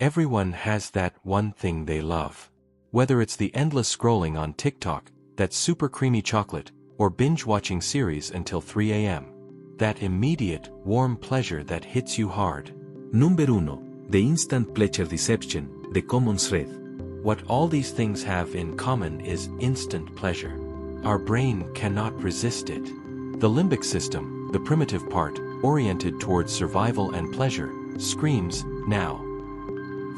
Everyone has that one thing they love. Whether it's the endless scrolling on TikTok, that super creamy chocolate, or binge-watching series until 3 a.m. That immediate, warm pleasure that hits you hard. Number 1. The instant pleasure deception, the common thread. What all these things have in common is instant pleasure. Our brain cannot resist it. The limbic system, the primitive part, oriented towards survival and pleasure, screams, now.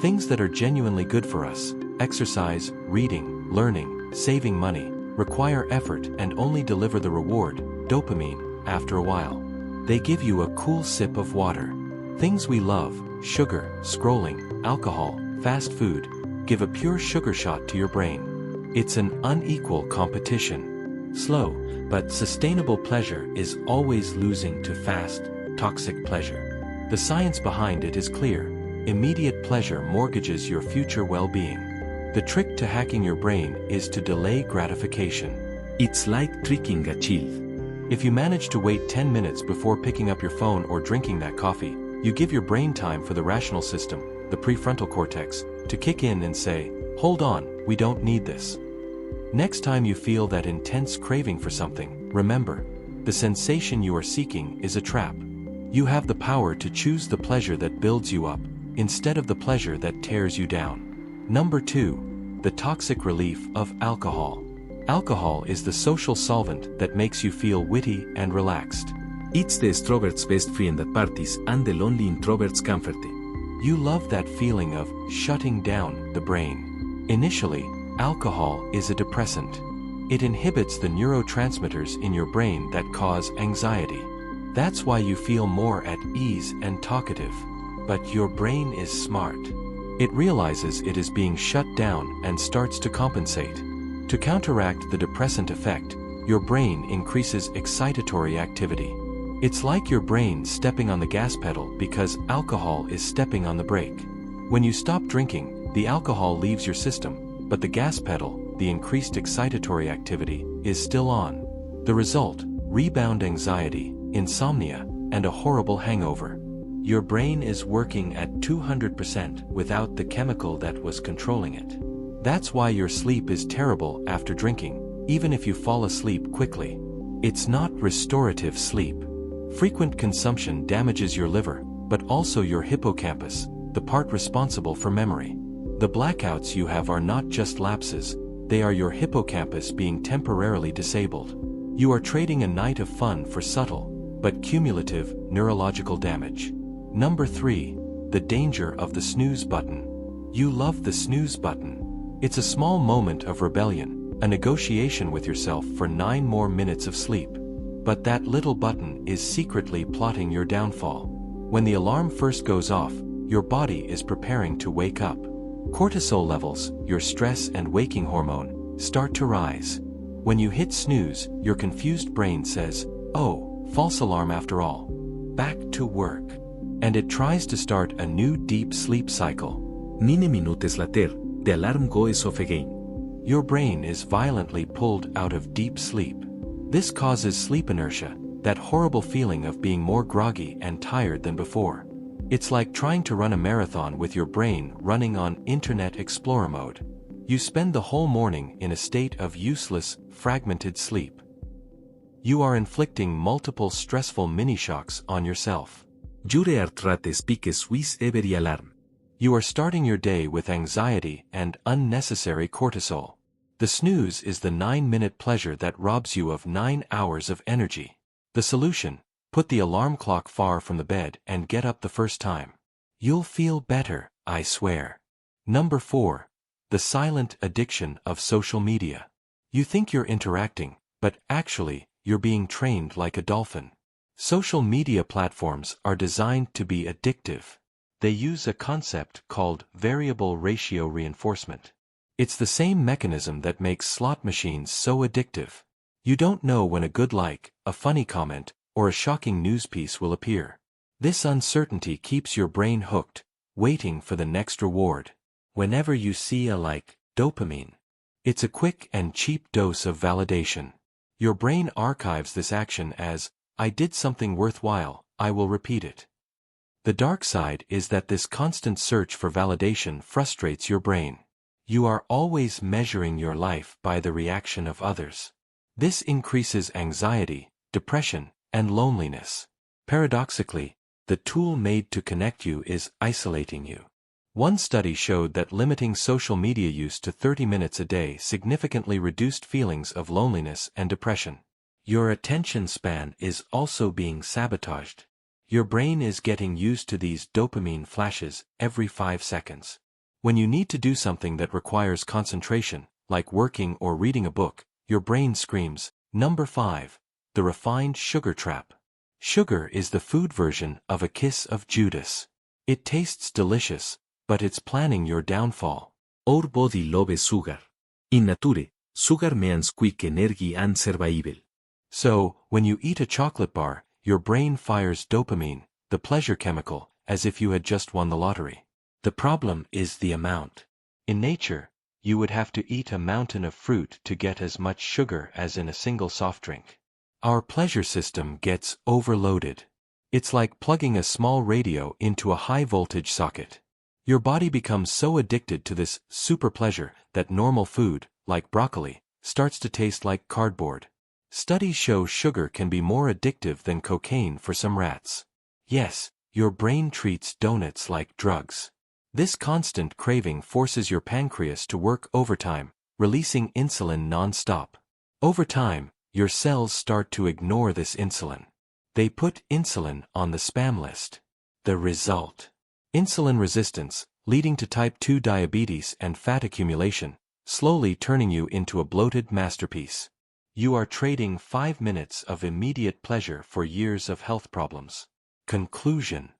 Things that are genuinely good for us, exercise, reading, learning, saving money, require effort and only deliver the reward, dopamine, after a while. They give you a cool sip of water. Things we love, sugar, scrolling, alcohol, fast food, give a pure sugar shot to your brain. It's an unequal competition. Slow, but sustainable pleasure is always losing to fast, toxic pleasure. The science behind it is clear. Immediate pleasure mortgages your future well-being. The trick to hacking your brain is to delay gratification. It's like tricking a child. If you manage to wait 10 minutes before picking up your phone or drinking that coffee, you give your brain time for the rational system, the prefrontal cortex, to kick in and say, hold on, we don't need this. Next time you feel that intense craving for something, remember, the sensation you are seeking is a trap. You have the power to choose the pleasure that builds you up, instead of the pleasure that tears you down. Number 2. The toxic relief of alcohol. Alcohol is the social solvent that makes you feel witty and relaxed. It's the extrovert's best friend at parties and the lonely introvert's comfort. You love that feeling of shutting down the brain. Initially, alcohol is a depressant. It inhibits the neurotransmitters in your brain that cause anxiety. That's why you feel more at ease and talkative. But your brain is smart. It realizes it is being shut down and starts to compensate. To counteract the depressant effect, your brain increases excitatory activity. It's like your brain stepping on the gas pedal because alcohol is stepping on the brake. When you stop drinking, the alcohol leaves your system, but the gas pedal, the increased excitatory activity, is still on. The result, rebound anxiety, insomnia, and a horrible hangover. Your brain is working at 200% without the chemical that was controlling it. That's why your sleep is terrible after drinking, even if you fall asleep quickly. It's not restorative sleep. Frequent consumption damages your liver, but also your hippocampus, the part responsible for memory. The blackouts you have are not just lapses, they are your hippocampus being temporarily disabled. You are trading a night of fun for subtle, but cumulative, neurological damage. Number 3. The danger of the snooze button. You love the snooze button. It's a small moment of rebellion, a negotiation with yourself for 9 more minutes of sleep. But that little button is secretly plotting your downfall. When the alarm first goes off, your body is preparing to wake up. Cortisol levels, your stress and waking hormone, start to rise. When you hit snooze, your confused brain says, oh, false alarm after all. Back to work. And it tries to start a new deep sleep cycle. 9 minutes later, the alarm goes off again. Your brain is violently pulled out of deep sleep. This causes sleep inertia, that horrible feeling of being more groggy and tired than before. It's like trying to run a marathon with your brain running on Internet Explorer mode. You spend the whole morning in a state of useless, fragmented sleep. You are inflicting multiple stressful mini-shocks on yourself. You are trying to speak with every alarm. You are starting your day with anxiety and unnecessary cortisol. The snooze is the 9-minute pleasure that robs you of 9 hours of energy. The solution: put the alarm clock far from the bed and get up the first time. You'll feel better, I swear. Number 4. The silent addiction of social media. You think you're interacting, but actually, you're being trained like a dolphin. Social media platforms are designed to be addictive. They use a concept called variable ratio reinforcement. It's the same mechanism that makes slot machines so addictive. You don't know when a good like, a funny comment, or a shocking news piece will appear. This uncertainty keeps your brain hooked, waiting for the next reward. Whenever you see a like, dopamine. It's a quick and cheap dose of validation. Your brain archives this action as, I did something worthwhile, I will repeat it. The dark side is that this constant search for validation frustrates your brain. You are always measuring your life by the reaction of others. This increases anxiety, depression, and loneliness. Paradoxically, the tool made to connect you is isolating you. One study showed that limiting social media use to 30 minutes a day significantly reduced feelings of loneliness and depression. Your attention span is also being sabotaged. Your brain is getting used to these dopamine flashes every 5 seconds. When you need to do something that requires concentration, like working or reading a book, your brain screams, Number 5, the refined sugar trap. Sugar is the food version of a kiss of Judas. It tastes delicious, but it's planning your downfall. Our body loves sugar. In nature, sugar means quick energy and survival. So, when you eat a chocolate bar, your brain fires dopamine, the pleasure chemical, as if you had just won the lottery. The problem is the amount. In nature, you would have to eat a mountain of fruit to get as much sugar as in a single soft drink. Our pleasure system gets overloaded. It's like plugging a small radio into a high-voltage socket. Your body becomes so addicted to this super pleasure that normal food, like broccoli, starts to taste like cardboard. Studies show sugar can be more addictive than cocaine for some rats. Yes, your brain treats donuts like drugs. This constant craving forces your pancreas to work overtime, releasing insulin non-stop. Over time, your cells start to ignore this insulin. They put insulin on the spam list. The result: insulin resistance, leading to type 2 diabetes and fat accumulation, slowly turning you into a bloated masterpiece. You are trading 5 minutes of immediate pleasure for years of health problems. Conclusion: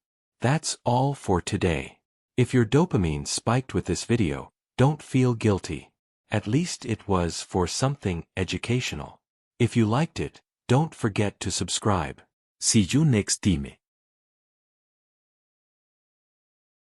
that's all for today. If your dopamine spiked with this video, don't feel guilty. At least it was for something educational. If you liked it, don't forget to subscribe. See you next time.